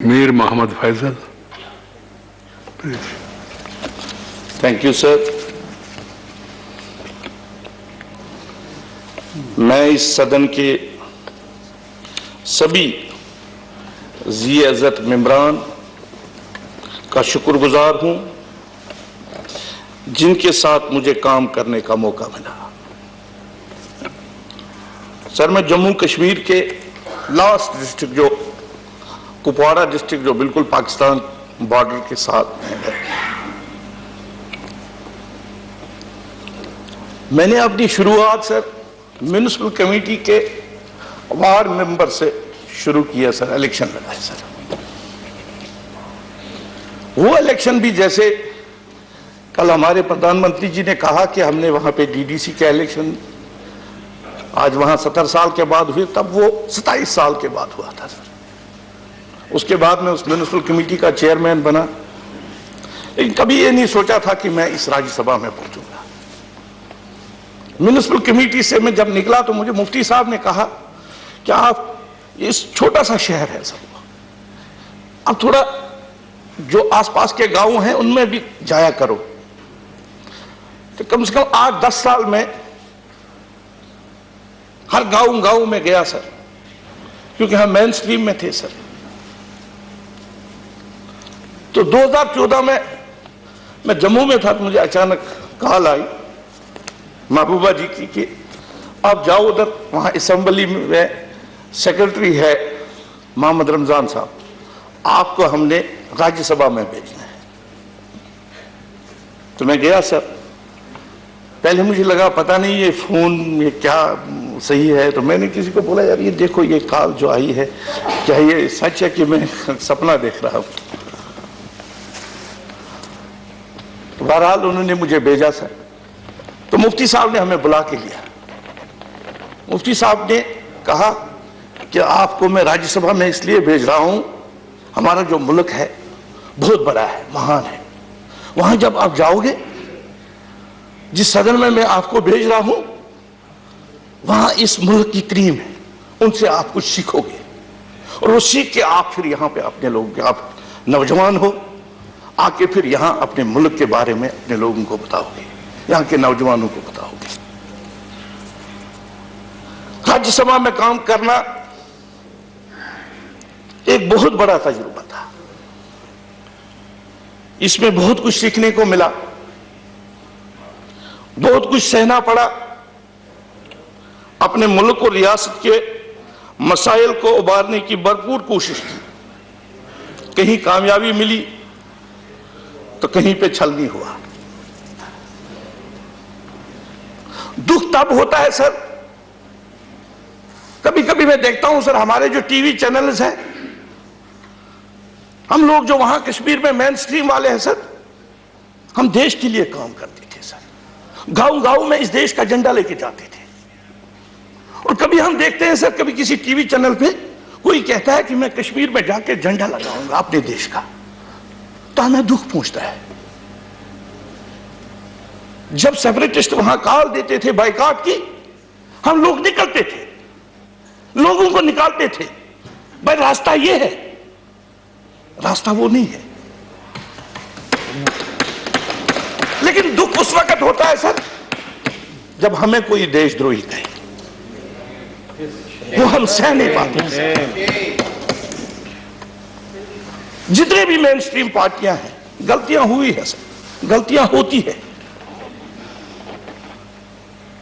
Mir Muhammad Faisal. Thank you sir. میں اس صدن کے سبھی ذی عزت ممبران کا شکر گزار ہوں جن کے ساتھ مجھے کام کرنے کا موقع ملا. سر میں جموں کشمیر کے لاسٹ ڈسٹرکٹ جو کپواڑہ ڈسٹرکٹ جو بالکل پاکستان بارڈر کے ساتھ ہے، میں نے اپنی شروعات سر میونسپل کمیٹی کے وارڈ ممبر سے شروع کیا سر. الیکشن لڑائے سر. وہ الیکشن بھی جیسے کل ہمارے پردھان منتری جی نے کہا کہ ہم نے وہاں پہ ڈی ڈی سی کا الیکشن آج وہاں 70 سال کے بعد ہوئے، تب وہ 27 سال کے بعد ہوا تھا سر. اس کے بعد میں اس میونسپل کمیٹی کا چیئرمین بنا، لیکن کبھی یہ نہیں سوچا تھا کہ میں اس راجیہ سبھا میں پہنچوں گا. میونسپل کمیٹی سے میں جب نکلا تو مجھے مفتی صاحب نے کہا کہ آپ اس چھوٹا سا شہر ہے سر، اب تھوڑا جو آس پاس کے گاؤں ہیں ان میں بھی جایا کرو. تو کم سے کم 8-10 سال میں ہر گاؤں میں گیا سر، کیونکہ ہم مین سٹریم میں تھے سر. تو 2014 میں جموں میں تھا تو مجھے اچانک کال آئی محبوبہ جی کی کہ آپ جاؤ ادھر، وہاں اسمبلی میں سیکرٹری ہے محمد رمضان صاحب، آپ کو ہم نے راجیہ سبھا میں بھیجنا ہے. تو میں گیا سر. پہلے مجھے لگا پتہ نہیں یہ فون یہ کیا صحیح ہے، تو میں نے کسی کو بولا یار یہ دیکھو یہ کال جو آئی ہے کیا یہ سچ ہے کہ میں سپنا دیکھ رہا ہوں. بہرحال انہوں نے مجھے بھیجا سر. تو مفتی صاحب نے ہمیں بلا کے لیا. مفتی صاحب نے کہا کہ آپ کو میں راجیہ سبھا میں اس لیے بھیج رہا ہوں، ہمارا جو ملک ہے بہت بڑا ہے، مہان ہے. وہاں جب آپ جاؤ گے، جس صدن میں آپ کو بھیج رہا ہوں وہاں اس ملک کی کریم ہے، ان سے آپ کچھ سیکھو گے، اور وہ سیکھ کے آپ پھر یہاں پہ اپنے لوگوں کے، آپ نوجوان ہو، آ کے پھر یہاں اپنے ملک کے بارے میں اپنے لوگوں کو بتاؤ گے، یہاں کے نوجوانوں کو بتاؤ گے. راجیہ سبھا میں کام کرنا ایک بہت بڑا تجربہ تھا. اس میں بہت کچھ سیکھنے کو ملا، بہت کچھ سہنا پڑا. اپنے ملک اور ریاست کے مسائل کو ابھارنے کی بھرپور کوشش کی. کہیں کامیابی ملی تو کہیں پہ چھل نہیں ہوا. دکھ تب ہوتا ہے سر، کبھی کبھی میں دیکھتا ہوں سر ہمارے جو ٹی وی چینلز ہیں، ہم لوگ جو وہاں کشمیر میں مین سٹریم والے ہیں سر، ہم دیش کے لیے کام کرتے تھے سر. گاؤں میں اس دیش کا جھنڈا لے کے جاتے تھے. اور کبھی ہم دیکھتے ہیں سر، کبھی کسی ٹی وی چینل پہ کوئی کہتا ہے کہ میں کشمیر میں جا کے جھنڈا لگاؤں گا اپنے دیش کا، تو ہمیں دکھ پہنچتا ہے. جب سیپریٹسٹ وہاں کال دیتے تھے بائیکاٹ کی، ہم لوگ نکلتے تھے، لوگوں کو نکالتے تھے. بھائی راستہ یہ ہے، راستہ وہ نہیں ہے. لیکن دکھ اس وقت ہوتا ہے سر جب ہمیں کوئی دیش دروہی کہے، وہ ہم سہ نہیں پاتے. جتنے بھی مین سٹریم پارٹیاں ہیں، غلطیاں ہوئی ہے سر، غلطیاں ہوتی ہے.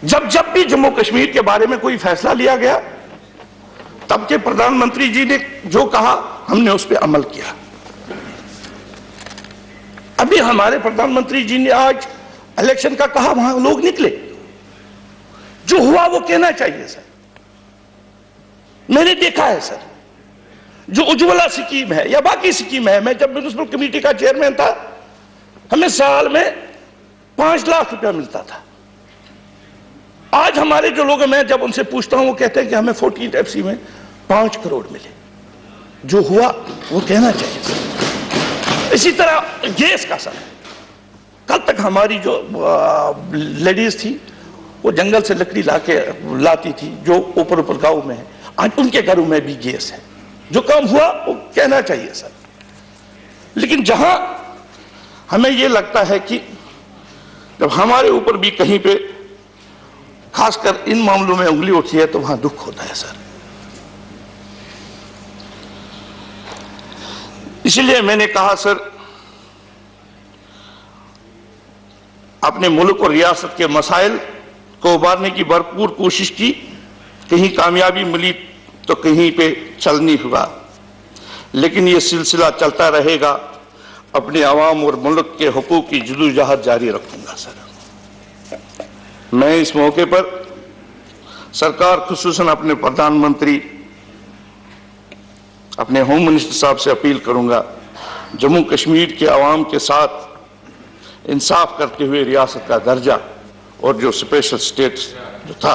جب بھی جموں کشمیر کے بارے میں کوئی فیصلہ لیا گیا، تب کے پردھان منتری جی نے جو کہا ہم نے اس پہ عمل کیا. ابھی ہمارے پردھان منتری جی نے آج الیکشن کا کہا، وہاں لوگ نکلے. جو ہوا وہ کہنا چاہیے سر. میں نے دیکھا ہے سر، جو اجولا سکیم ہے یا باقی سکیم ہے، میں جب میونسپل کمیٹی کا چیئرمین تھا ہمیں سال میں 5 لاکھ روپیہ ملتا تھا. آج ہمارے جو لوگ ہیں، میں جب ان سے پوچھتا ہوں وہ کہتے ہیں کہ ہمیں 14 ایف سی میں 5 کروڑ ملے. جو ہوا وہ کہنا چاہیے سر. اسی طرح گیس کا سر، کل تک ہماری جو لیڈیز تھی وہ جنگل سے لکڑی لاتی تھی جو اوپر گاؤں میں ہے، آج ان کے گھروں میں بھی گیس ہے. جو کام ہوا وہ کہنا چاہیے سر. لیکن جہاں ہمیں یہ لگتا ہے کہ جب ہمارے اوپر بھی کہیں پہ خاص کر ان معاملوں میں انگلی اٹھی ہے تو وہاں دکھ ہوتا ہے سر. اسی لیے میں نے کہا سر اپنے ملک اور ریاست کے مسائل کو ابارنے کی بھرپور کوشش کی. کہیں کامیابی ملی تو کہیں پہ چل نہیں ہوا، لیکن یہ سلسلہ چلتا رہے گا. اپنے عوام اور ملک کے حقوق کی جدوجہد جاری رکھوں گا سر. میں اس موقع پر سرکار خصوصاً اپنے پردھان منتری اپنے ہوم منسٹر صاحب سے اپیل کروں گا جموں کشمیر کے عوام کے ساتھ انصاف کرتے ہوئے ریاست کا درجہ اور جو اسپیشل سٹیٹس جو تھا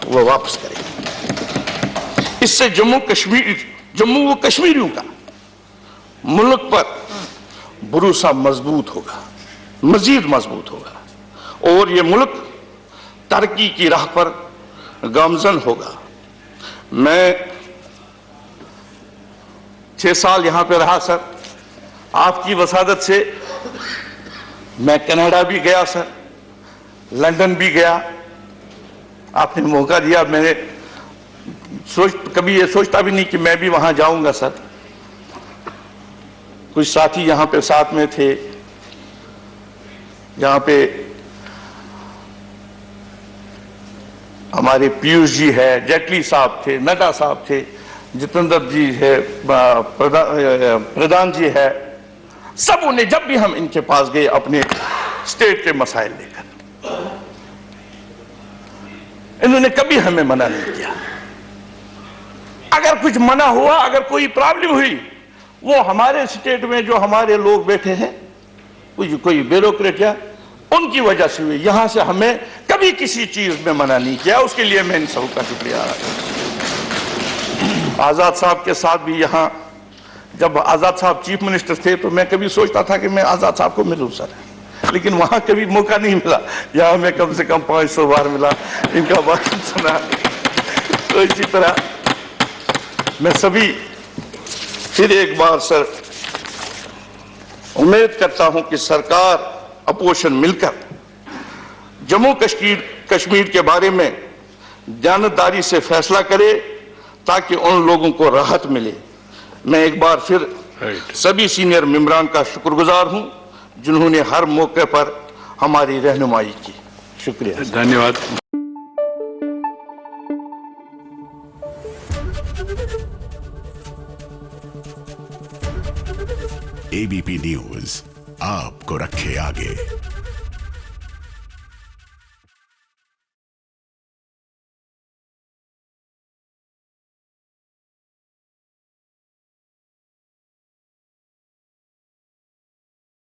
وہ واپس کریں. اس سے جموں و کشمیریوں کا ملک پر بھروسہ مضبوط ہوگا، مزید مضبوط ہوگا، اور یہ ملک ترقی کی راہ پر گامزن ہوگا. میں 6 سال یہاں پہ رہا سر. آپ کی وسادت سے میں کینیڈا بھی گیا سر، لندن بھی گیا. آپ نے موقع دیا. میں نے کبھی یہ سوچتا بھی نہیں کہ میں بھی وہاں جاؤں گا سر. کچھ ساتھی یہاں پہ ساتھ میں تھے، یہاں پہ ہمارے پیوش جی ہے، جیٹلی صاحب تھے، نڈا صاحب تھے، جتندر جی ہے، پردھان جی ہے. سب نے جب بھی ہم ان کے پاس گئے اپنے اسٹیٹ کے مسائل لے کر، انہوں نے کبھی ہمیں منع نہیں کیا. اگر کچھ منع ہوا، اگر کوئی پرابلم ہوئی، وہ ہمارے اسٹیٹ میں جو ہمارے لوگ بیٹھے ہیں، کوئی بیوروکریٹ ہے، ان کی وجہ سے ہوئی. یہاں سے ہمیں کبھی کسی چیز میں منع نہیں کیا. اس کے لیے میں ان سب کا شکریہ ادا کرتا ہوں. آزاد صاحب کے ساتھ بھی یہاں جب آزاد صاحب چیف منسٹر تھے تو میں کبھی سوچتا تھا کہ میں آزاد صاحب کو ملوں سر، لیکن وہاں کبھی موقع نہیں ملا. یہاں میں کم سے کم 500 بار ملا، ان کا بات سنا. تو اسی طرح میں سبھی پھر ایک بار سر امید کرتا ہوں کہ سرکار اپوزیشن مل کر جموں کشمیر کے بارے میں دیانتداری سے فیصلہ کرے تاکہ ان لوگوں کو راحت ملے. میں ایک بار پھر سبھی سینئر ممبران کا شکر گزار ہوں جنہوں نے ہر موقع پر ہماری رہنمائی کی. شکریہ. دھنیہ واد. ABP نیوز آپ کو رکھے آگے.